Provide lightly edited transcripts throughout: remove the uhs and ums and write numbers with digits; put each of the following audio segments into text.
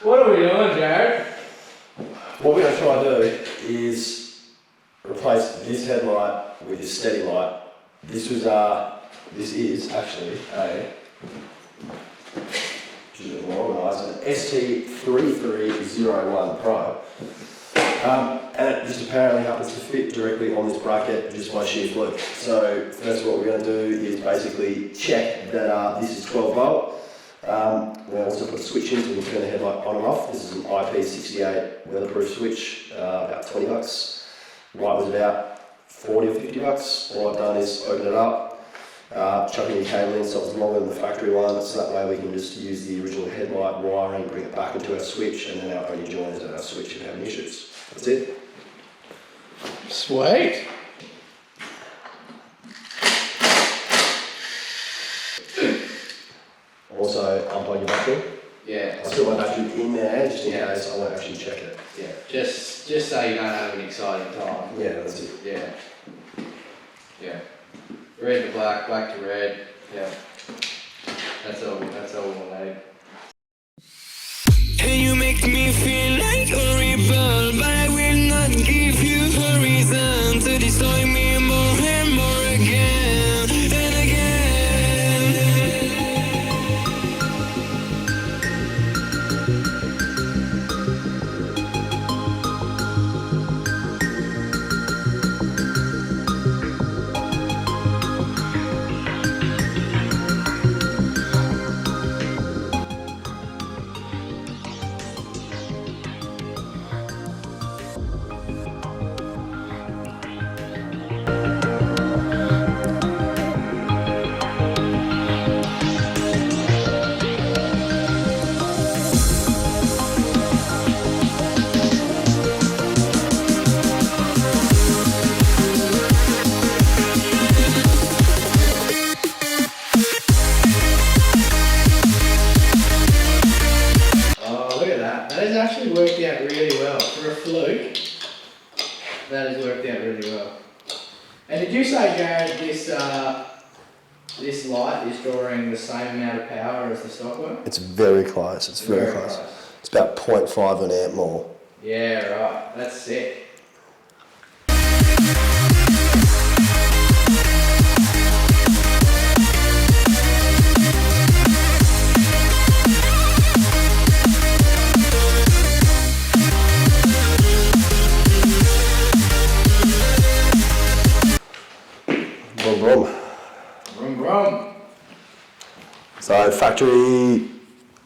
What are we doing, Jared? What we're going to try to do is replace this headlight with this steady light. This is actually which is a bit more organised, an ST3301 Pro. And it just apparently happens to fit directly on this bracket just by sheer fluke. So first what we're going to do is basically check that this is 12 volt. We'll also put a switch in so we can turn the headlight on and off. This is an IP68 weatherproof switch, about 20 bucks. Light was about 40 or 50 bucks. All I've done is open it up, chuck in the cable in so it's longer than the factory one, so that way we can just use the original headlight wiring, bring it back into our switch, and then our only join is at our switch if we have any issues. That's it. Sweet. Also, unplug your battery. Yeah. I'll put my battery in there just in case I won't actually check it. Yeah. Just so you don't have an exciting time. Yeah, that's it. Yeah. Yeah. Red to black, black to red. Yeah. That's all we'll need. And you make me feel like a rebel, but I will not give you a reason to destroy me more and more again and again. That has actually worked out really well. For a fluke, that has worked out really well. And did you say, Jared, this light is drawing the same amount of power as the stock one? It's very close. It's very close. It's about 0.5 of an amp more. Yeah, right. That's sick. Brum brum. Brum brum. So factory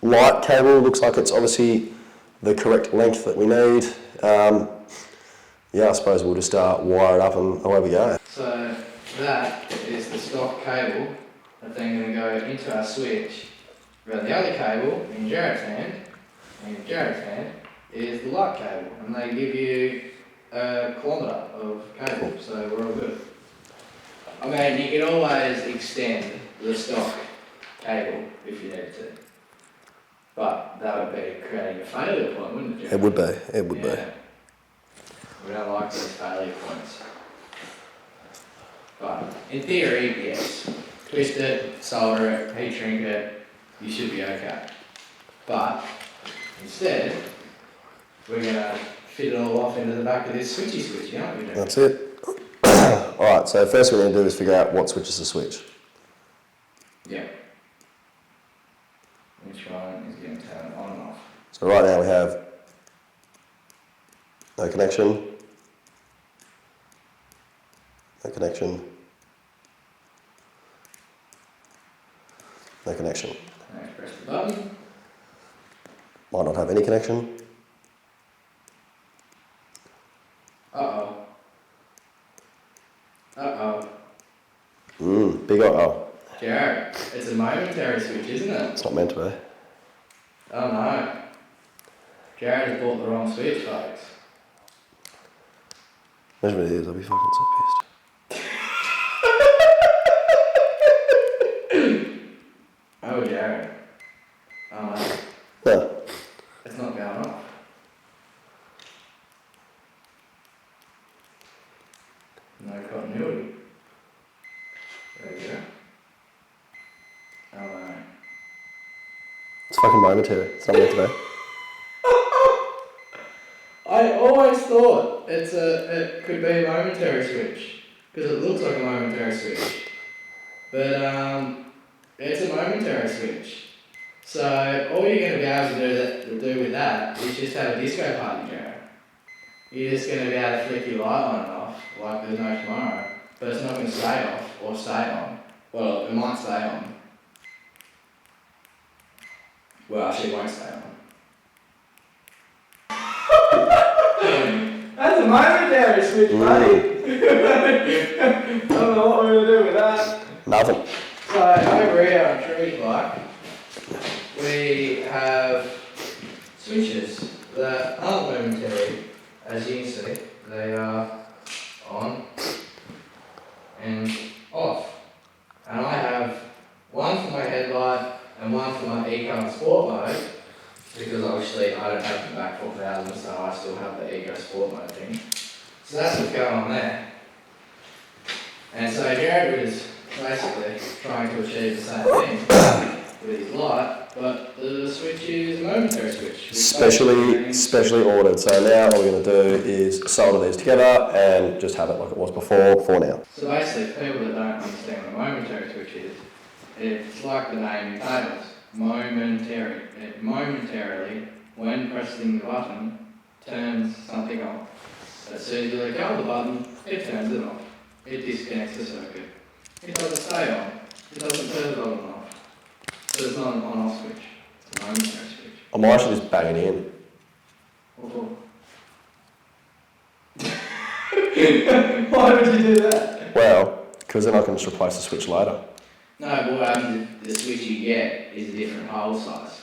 light cable looks like it's obviously the correct length that we need. Yeah, I suppose we'll just wire it up and away we go. So that is the stock cable that's then going to go into our switch. Where the other cable in Jared's hand, is the light cable, and they give you a kilometre of cable, so we're all good. I mean, you can always extend the stock cable if you need to, but that would be creating a failure point, wouldn't it, Jared? It would be. It would be. We don't like those failure points. But in theory, yes. Twist it, solder it, heat shrink it, you should be okay. But instead, we're going to fit it all off into the back of this switchy switch, aren't we, Jared? That's it. Alright, so first what we're going to do is figure out what switch is the switch. Yeah. Which one is getting turned on and off? So right now we have no connection, no connection, no connection. Now press the button. Might not have any connection. Uh-oh. Uh-oh. Big uh-oh. Jared, it's a momentary switch, isn't it? It's not meant to be. Oh no. Jared has bought the wrong switch, folks. Imagine what it is, I'll be fucking so pissed. Oh, Jared. Oh no. No. It's not going off. No continuity. There you go. Oh no. It's fucking momentary. It's not meant to be. I always thought it could be a momentary switch, because it looks like a momentary switch. But it's a momentary switch. So all you're going to be able to do with that is just have a disco party, Jared. You're just going to be able to flick your light on and off like there's no tomorrow, but it's not going to stay off or stay on. Well, it might stay on. Well, actually it won't stay on. That's a momentary switch, buddy. I don't know what we're going to do with that. Nothing. So over here on Tree's bike, we have switches that aren't momentary, as you can see. They are on and off. And I have one for my headlight and one for my Eco Sport mode, because obviously I don't have the back 4000, so I still have the Eco Sport mode thing. So that's what's going on there. And so Jared was basically trying to achieve the same thing with his light, but the switch is a momentary switch. Specially ordered. So now all we're going to do is solder these together and just have it like it was before for now. So basically, people that don't understand what a momentary switch is, it's like the name entails, momentary. It momentarily, when pressing the button, turns something off. As soon as you let go of the button, it turns it off. It disconnects the circuit. It doesn't stay on. It doesn't turn it on and off. So it's not an on-off switch. It's a momentary switch. I might actually just bang it in. Why would you do that? Well, because then I can just replace the switch later. No, but what happens if the switch you get is a different hole size?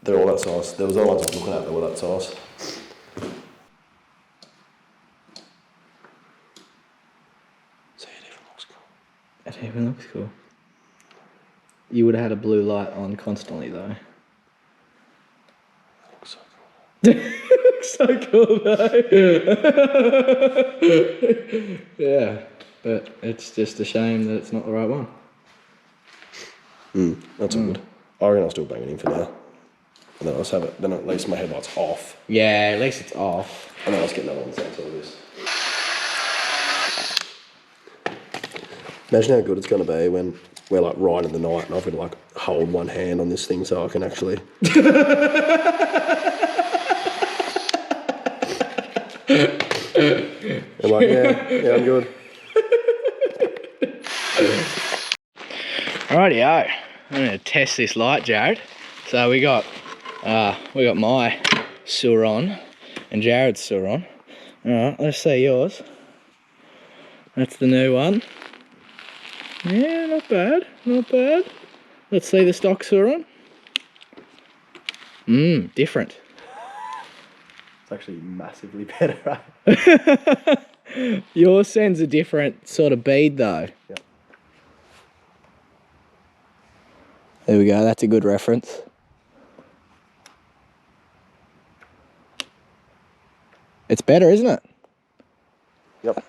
They're all that size. There was other ones I was looking at that were that size. See, it even looks cool. It even looks cool. You would have had a blue light on constantly though. Looks so cool. Looks so cool though. Yeah, but it's just a shame that it's not the right one. That's all good. I reckon I'll still bang it in for now. And then I'll just have it, then at least my headlight's off. Yeah, at least it's off. And then I'll just get another one the same sort of this. Imagine how good it's going to be when we're like right in the night and I've got to like hold one hand on this thing so I can actually... I'm like, yeah, I'm good. Rightio, I'm going to test this light, Jared. So we got my Suron and Jared's Suron. Alright, let's see yours. That's the new one. Yeah, not bad, not bad. Let's see the stock Suron. Different. It's actually massively better, right? Yours sends a different sort of bead though. Yep. There we go, that's a good reference. It's better, isn't it? Yep.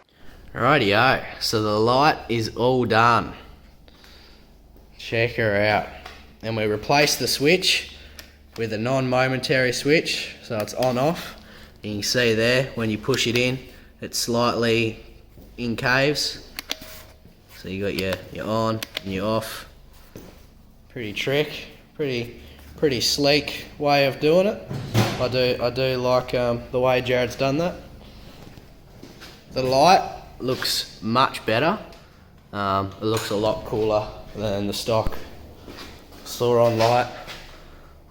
Rightio, so the light is all done. Check her out. And we replaced the switch with a non-momentary switch, so it's on off. You can see there, when you push it in, it's slightly incaves. So you got your on and your off. Pretty trick, pretty sleek way of doing it. I do like the way Jared's done that. The light looks much better. It looks a lot cooler than the stock Suron light.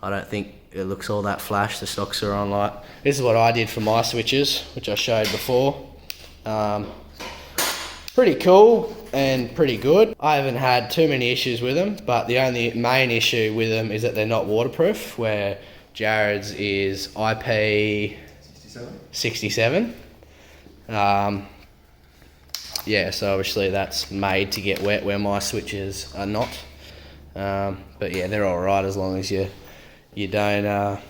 I don't think it looks all that flash, the stock Suron light. This is what I did for my switches, which I showed before. Pretty cool and pretty good. I haven't had too many issues with them, but the only main issue with them is that they're not waterproof, where Jared's is IP 67. Yeah, so obviously that's made to get wet where my switches are not. But yeah, they're alright as long as you don't...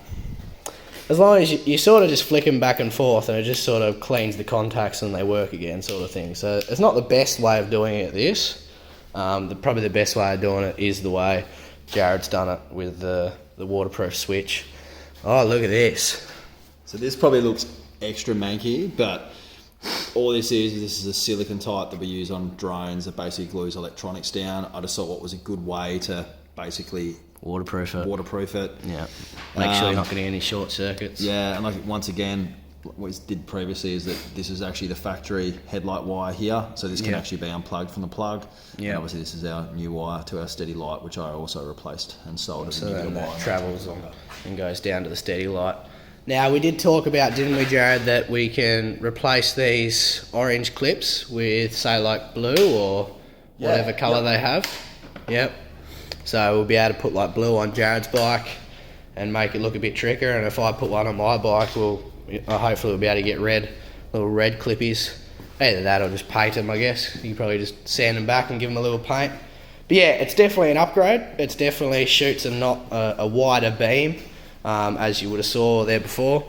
as long as you sort of just flick them back and forth and it just sort of cleans the contacts and they work again, sort of thing. So it's not the best way of doing it, this. Probably the best way of doing it is the way Jared's done it with the waterproof switch. Oh, look at this. So this probably looks extra manky, but all this is a silicon type that we use on drones that basically glues electronics down. I just thought what was a good way to basically Waterproof it. Yeah. Make sure you're not getting any short circuits. Yeah, and like once again, what we did previously is that this is actually the factory headlight wire here, so this can actually be unplugged from the plug. Yeah. And obviously this is our new wire to our steady light, which I also replaced and sold as a new then wire. that travels on and goes down to the steady light. Now we did talk about, didn't we, Jared, that we can replace these orange clips with, say, like blue or whatever colour they have. Yep. So we'll be able to put like blue on Jared's bike and make it look a bit trickier, and if I put one on my bike, hopefully we'll be able to get little red clippies. Either that or just paint them, I guess. You can probably just sand them back and give them a little paint. But yeah, it's definitely an upgrade. It's definitely shoots a wider beam, as you would have saw there before.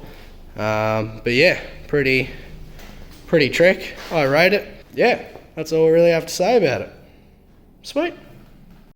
But yeah, pretty trick. I rate it. Yeah, that's all we really have to say about it. Sweet.